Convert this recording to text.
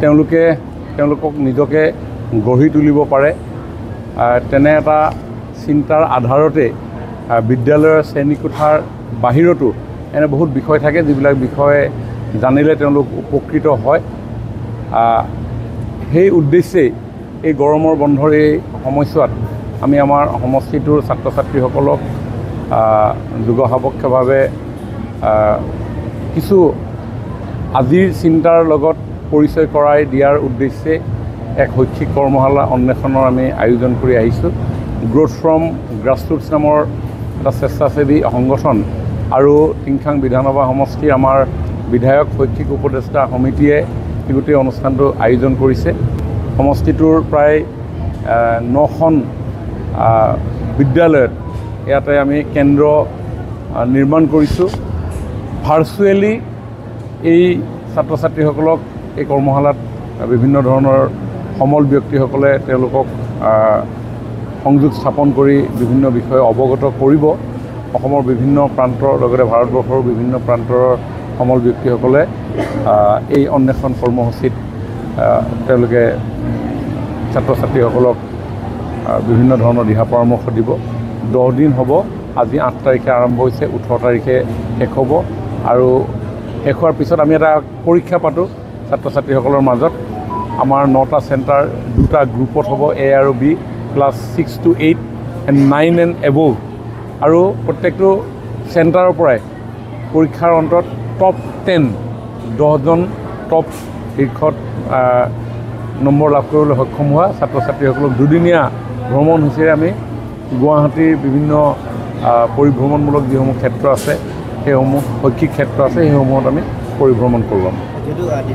তেওঁলোকক নিজকে গঢ়ি তুলিব পাৰে তেনে এটা চিন্তাৰ আধাৰতে বিদ্যালয়ৰ শ্ৰেণীকোঠাৰ বাহিৰতো এনে বহুত বিষয় থাকে যিবিলাক বিষয়ে জানিলে তেওঁলোক উপকৃত হয় সেই উদ্দেশ্যেই এই গৰমৰ বন্ধৰ এই সময়ছোৱাত আমি আমাৰ সমষ্টিটোৰ ছাত্ৰ ছাত্ৰীসকলক যুগসাপেক্ষভাৱে কিছু আজিৰ চিন্তাৰ লগত পৰিচয় কৰাই দিয়াৰ উদ্দেশ্যে এক শৈক্ষিক কৰ্মশালা অন্বেষণৰ আমি আয়োজন কৰি আহিছোঁ গ্ৰথ ফ্ৰম গ্ৰাছৰুটছ নামৰ এটা স্বেচ্ছাসেৱী সংগঠন আৰু টিংখাং বিধানসভা সমষ্টিৰ আমাৰ বিধায়ক শৈক্ষিক উপদেষ্টা সমিতিয়ে এই গোটেই অনুষ্ঠানটো আয়োজন কৰিছে সমষ্টিটোৰ প্ৰায় 9খন বিদ্যালয়ত ইয়াতে আমি কেন্দ্ৰ নিৰ্মাণ কৰিছোঁ ভাৰ্চুৱেলি এই ছাত্ৰ ছাত্ৰীসকলক এই কৰ্মশালাত বিভিন্ন ধৰণৰ সমল ব্যক্তিসকলে তেওঁলোকক সংযোগ স্থাপন কৰি বিভিন্ন বিষয়ে অৱগত কৰিব অসমৰ বিভিন্ন প্ৰান্তৰ লগতে ভাৰতবৰ্ষৰ বিভিন্ন প্ৰান্তৰ সমল ব্যক্তিসকলে এই অন্বেষণ কৰ্মসূচীত তেওঁলোকে ছাত্ৰ ছাত্ৰীসকলক বিভিন্ন ধৰণৰ দিহা পৰামৰ্শ দিব 10 দিন হ'ব আজি 8 তাৰিখে আৰম্ভ হৈছে 18 তাৰিখে শেষ হ'ব আৰু শেষ হোৱাৰ পিছত আমি এটা পৰীক্ষা পাতোঁ ছাত্ৰ ছাত্ৰীসকলৰ মাজত আমাৰ 9টা চেণ্টাৰ 2টা গ্ৰুপত হ'ব A আৰু B class 6 to 8 and 9 and above আৰু প্ৰত্যেকটো চেণ্টাৰৰ পৰাই পৰীক্ষাৰ অন্তত টপ 10জন টপ শীৰ্ষত নম্বৰ লাভ কৰিবলৈ সক্ষম হোৱা ছাত্ৰ ছাত্ৰীসকলক দুদিনীয়া ভ্ৰমণসূচীৰে আমি গুৱাহাটীৰ বিভিন্ন পৰিভ্ৰমণমূলক যিসমূহ ক্ষেত্ৰ আছে সেইসমূহ শৈক্ষিক ক্ষেত্ৰ আছে সেইসমূহত আমি পৰিভ্ৰমণ কৰোঁ